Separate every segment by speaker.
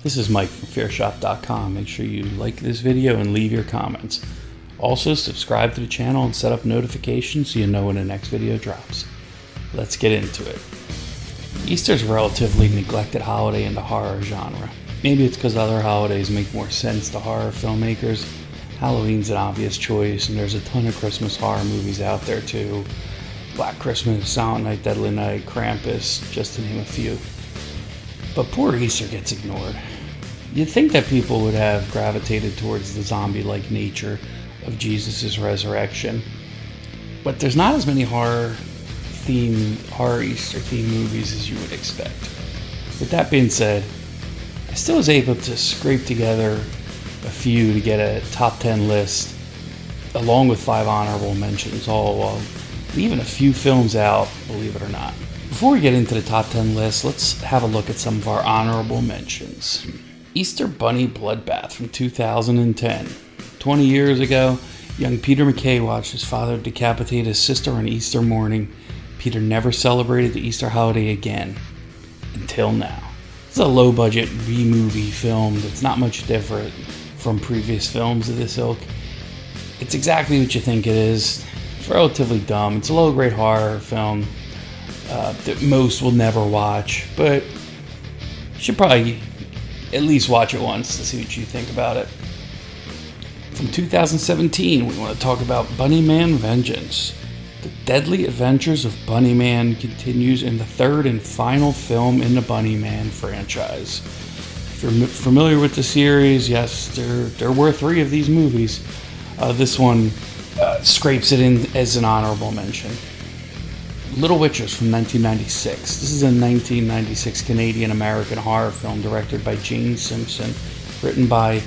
Speaker 1: This is Mike from fearshop.com. Make sure you like this video and leave your comments. Also, subscribe to the channel and set up notifications so you know when the next video drops. Let's get into it. Easter's a relatively neglected holiday in the horror genre. Maybe it's because other holidays make more sense to horror filmmakers. Halloween's an obvious choice, and there's a ton of Christmas horror movies out there too. Black Christmas, Silent Night, Deadly Night, Krampus, just to name a few. But poor Easter gets ignored. You'd think that people would have gravitated towards the zombie-like nature of Jesus' resurrection, but there's not as many horror Easter-themed movies as you would expect. With that being said, I still was able to scrape together a few to get a top 10 list, along with 5 honorable mentions, all while leaving a few films out, believe it or not. Before we get into the top 10 list, let's have a look at some of our honorable mentions. Easter Bunny Bloodbath from 2010. 20 years ago, young Peter McKay watched his father decapitate his sister on Easter morning. Peter never celebrated the Easter holiday again, until now. This is a low-budget B-movie film that's not much different from previous films of this ilk. It's exactly what you think it is. It's relatively dumb. It's a low-grade horror film that most will never watch, but you should probably at least watch it once to see what you think about it. From 2017, we want to talk about Bunnyman Vengeance. The deadly adventures of Bunnyman continues in the third and final film in the Bunnyman franchise. If you're familiar with the series, yes, there were 3 of these movies. This one scrapes it in as an honorable mention. Little Witches from 1996. This is a 1996 Canadian-American horror film directed by Jane Simpson, written by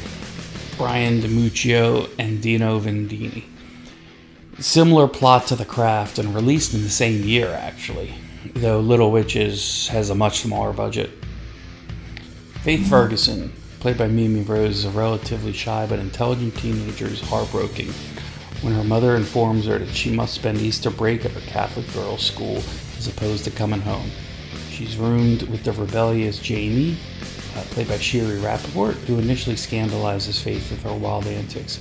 Speaker 1: Brian DiMuccio and Dino Vendini. Similar plot to The Craft and released in the same year, actually, though Little Witches has a much smaller budget. Faith Ferguson, played by Mimi Rose, is a relatively shy but intelligent teenager who's heartbroken when her mother informs her that she must spend Easter break at her Catholic girls' school as opposed to coming home. She's roomed with the rebellious Jamie, played by Sherry Rappaport, who initially scandalizes Faith with her wild antics.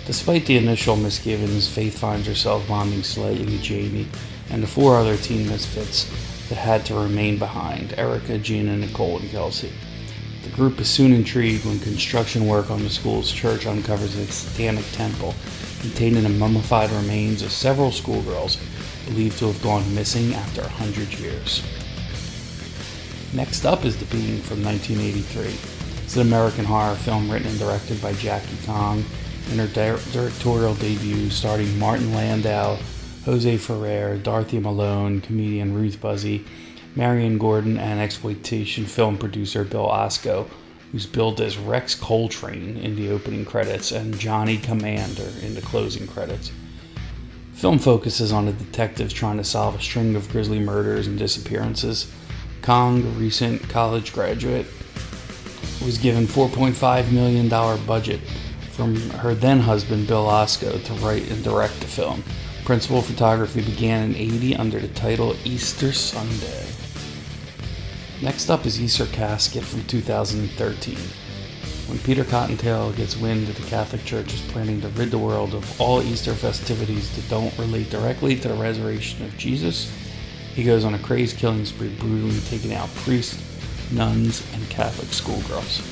Speaker 1: Despite the initial misgivings, Faith finds herself bonding slightly with Jamie and the 4 other teen misfits that had to remain behind: Erica, Gina, Nicole, and Kelsey. The group is soon intrigued when construction work on the school's church uncovers a satanic temple containing the mummified remains of several schoolgirls believed to have gone missing after 100 years. Next up is The Being from 1983. It's an American horror film written and directed by Jackie Kong. In her directorial debut, starring Martin Landau, Jose Ferrer, Dorothy Malone, comedian Ruth Buzzy, Marion Gordon, and exploitation film producer Bill Osco, who's billed as Rex Coltrane in the opening credits and Johnny Commander in the closing credits. The film focuses on the detectives trying to solve a string of grisly murders and disappearances. Kong, a recent college graduate, was given $4.5 million budget from her then-husband Bill Osco to write and direct the film. Principal photography began in '80 under the title Easter Sunday. Next up is Easter Casket from 2013. When Peter Cottontail gets wind that the Catholic Church is planning to rid the world of all Easter festivities that don't relate directly to the resurrection of Jesus, he goes on a crazed killing spree, brutally taking out priests, nuns, and Catholic schoolgirls.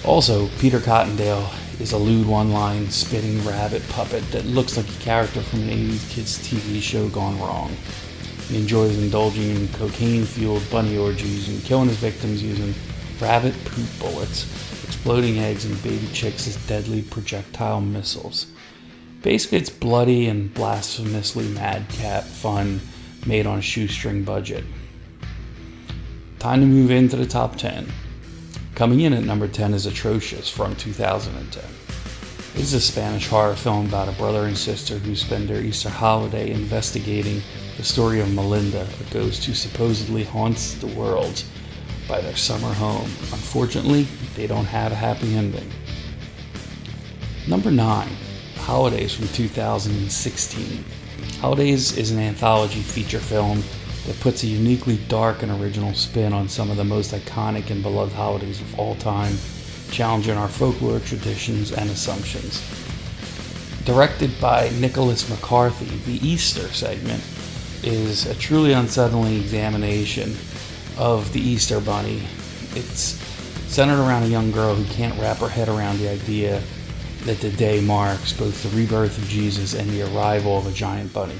Speaker 1: Also, Peter Cottontail is a lewd one-line spitting rabbit puppet that looks like a character from an 80s kids TV show gone wrong. He enjoys indulging in cocaine-fueled bunny orgies and killing his victims using rabbit poop bullets, exploding eggs, and baby chicks as deadly projectile missiles. Basically, it's bloody and blasphemously madcap fun made on a shoestring budget. Time to move into the top 10. Coming in at number 10 is Atrocious from 2010. This is a Spanish horror film about a brother and sister who spend their Easter holiday investigating the story of Melinda, a ghost who supposedly haunts the world by their summer home. Unfortunately, they don't have a happy ending. Number 9, Holidays from 2016. Holidays is an anthology feature film that puts a uniquely dark and original spin on some of the most iconic and beloved holidays of all time, challenging our folklore traditions and assumptions. Directed by Nicholas McCarthy, the Easter segment is a truly unsettling examination of the Easter Bunny. It's centered around a young girl who can't wrap her head around the idea that the day marks both the rebirth of Jesus and the arrival of a giant bunny.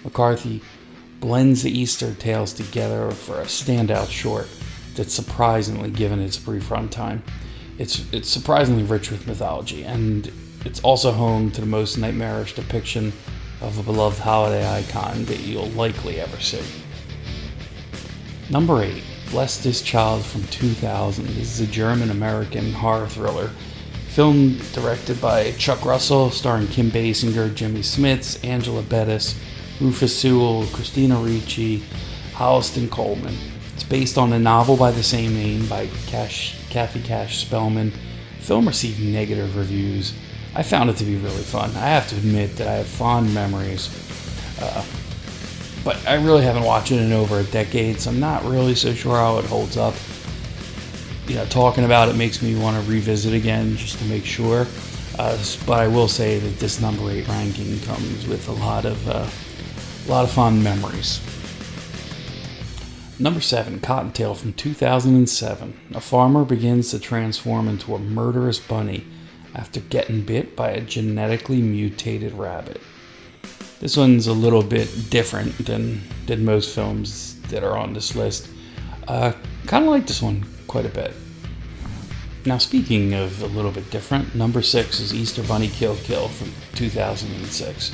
Speaker 1: McCarthy blends the Easter tales together for a standout short that's surprisingly, given its brief runtime. It's surprisingly rich with mythology, and it's also home to the most nightmarish depiction of a beloved holiday icon that you'll likely ever see. Number 8, Bless This Child from 2000. This is a German-American horror thriller. Film directed by Chuck Russell, starring Kim Basinger, Jimmy Smits, Angela Bettis, Rufus Sewell, Christina Ricci, Holliston Coleman. It's based on a novel by the same name by Kathy Cash Spellman. The film received negative reviews. I found it to be really fun. I have to admit that I have fond memories, but I really haven't watched it in over a decade, so I'm not really so sure how it holds up. Talking about it makes me want to revisit again just to make sure. But I will say that this number 8 ranking comes with a lot of fond memories. Number 7, Cottontail from 2007. A farmer begins to transform into a murderous bunny after getting bit by a genetically mutated rabbit. This one's a little bit different than most films that are on this list. Kind of like this one quite a bit. Now, speaking of a little bit different, number 6 is Easter Bunny Kill Kill from 2006.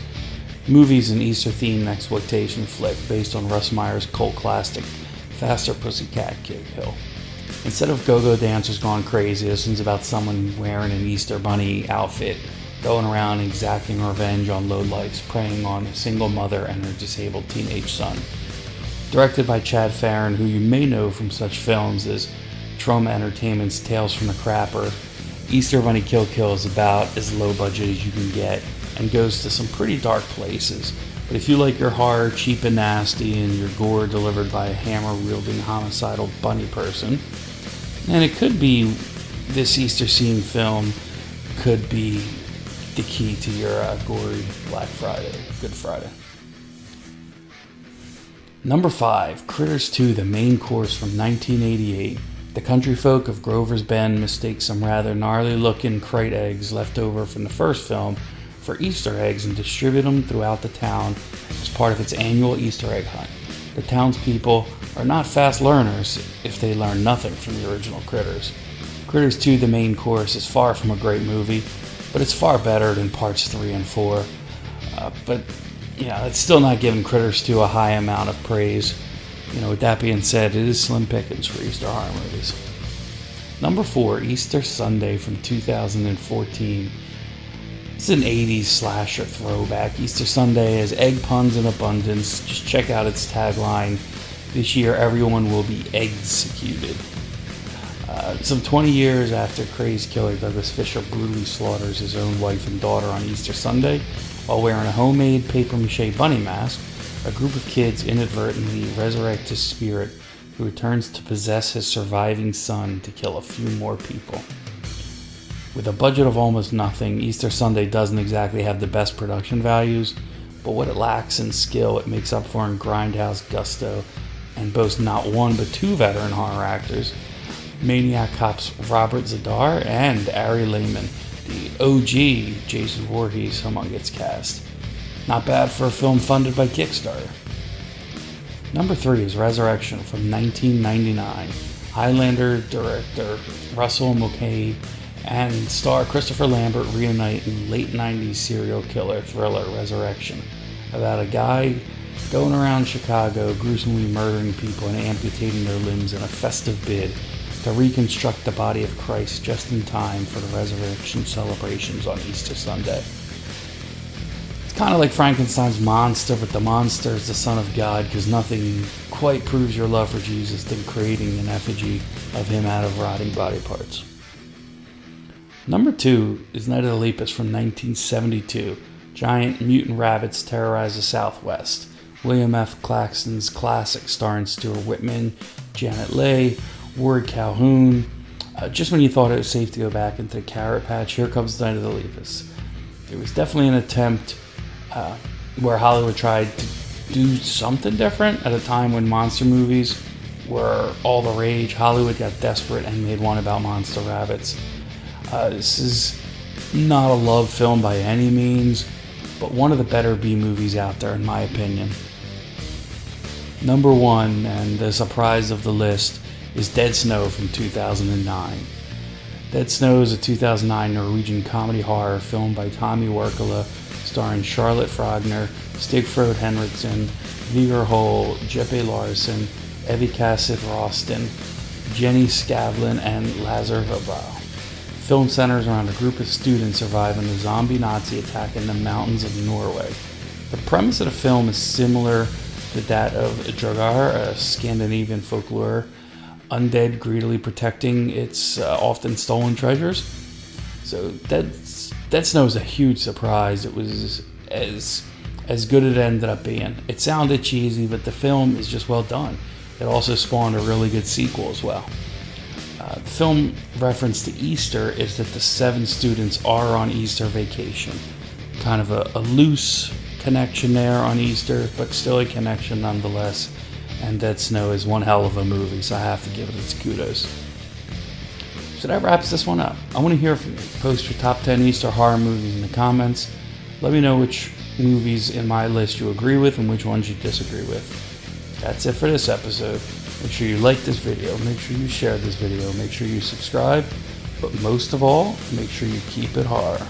Speaker 1: The movie's an Easter-themed exploitation flick based on Russ Meyer's cult classic Faster Pussycat Kill Kill. Instead of go-go dancers gone crazy, this one's about someone wearing an Easter bunny outfit, going around exacting revenge on lowlifes, preying on a single mother and her disabled teenage son. Directed by Chad Farron, who you may know from such films as Trauma Entertainment's Tales from the Crapper, Easter Bunny Kill Kill is about as low budget as you can get and goes to some pretty dark places. But if you like your horror cheap and nasty and your gore delivered by a hammer-wielding homicidal bunny person, and it could be this Easter scene film could be the key to your gory Black Friday, Good Friday. Number 5, Critters 2, the main course from 1988. The country folk of Grover's Bend mistake some rather gnarly-looking crate eggs left over from the first film for Easter eggs and distribute them throughout the town as part of its annual Easter egg hunt. The townspeople are not fast learners if they learn nothing from the original Critters. Critters 2, the main course, is far from a great movie, but it's far better than parts 3 and 4. But it's still not giving Critters 2 a high amount of praise. With that being said, it is slim pickings for Easter horror movies. Number 4, Easter Sunday from 2014. It's an 80s slasher throwback. Easter Sunday has egg puns in abundance. Just check out its tagline. This year, everyone will be executed. Some 20 years after crazed killer Douglas Fisher brutally slaughters his own wife and daughter on Easter Sunday while wearing a homemade papier-mâché bunny mask, a group of kids inadvertently resurrect his spirit, who returns to possess his surviving son to kill a few more people. With a budget of almost nothing, Easter Sunday doesn't exactly have the best production values, but what it lacks in skill, it makes up for in grindhouse gusto, and boasts not one but 2 veteran horror actors, Maniac Cops Robert Zadar and Ari Lehman, the OG Jason Voorhees among its cast. Not bad for a film funded by Kickstarter. Number 3 is Resurrection from 1999. Highlander director Russell Mulcahy and star Christopher Lambert reunite in late 90s serial killer thriller Resurrection, about a guy going around Chicago gruesomely murdering people and amputating their limbs in a festive bid to reconstruct the body of Christ just in time for the resurrection celebrations on Easter Sunday. It's kind of like Frankenstein's monster, but the monster is the Son of God, because nothing quite proves your love for Jesus than creating an effigy of him out of rotting body parts. Number 2 is Night of the Lepus from 1972. Giant mutant rabbits terrorize the Southwest. William F. Claxton's classic starring Stuart Whitman, Janet Leigh, Ward Calhoun. Just when you thought it was safe to go back into the Carrot Patch, here comes Night of the Lepus. It was definitely an attempt where Hollywood tried to do something different at a time when monster movies were all the rage. Hollywood got desperate and made one about monster rabbits. This is not a love film by any means, but one of the better B movies out there in my opinion. Number 1, and the surprise of the list, is Dead Snow from 2009. Dead Snow is a 2009 Norwegian comedy horror filmed by Tommy Wirkola, starring Charlotte Frogner, Stig-Frode Henriksen, Viggo Hoel, Jeppe Larsen, Evie Casset Rosten, Jenny Skavlan, and Lazar Vabau. The film centers around a group of students surviving a zombie Nazi attack in the mountains of Norway. The premise of the film is similar to that of Dragar, a Scandinavian folklore, undead greedily protecting its often stolen treasures. So Dead Snow is a huge surprise. It was as good as it ended up being. It sounded cheesy, but the film is just well done. It also spawned a really good sequel as well. The film reference to Easter is that the 7 students are on Easter vacation. Kind of a loose connection there on Easter, but still a connection nonetheless. And Dead Snow is one hell of a movie, so I have to give it its kudos. So that wraps this one up. I want to hear from you. Post your top 10 Easter horror movies in the comments. Let me know which movies in my list you agree with and which ones you disagree with. That's it for this episode. Make sure you like this video, make sure you share this video, make sure you subscribe, but most of all, make sure you keep it horror.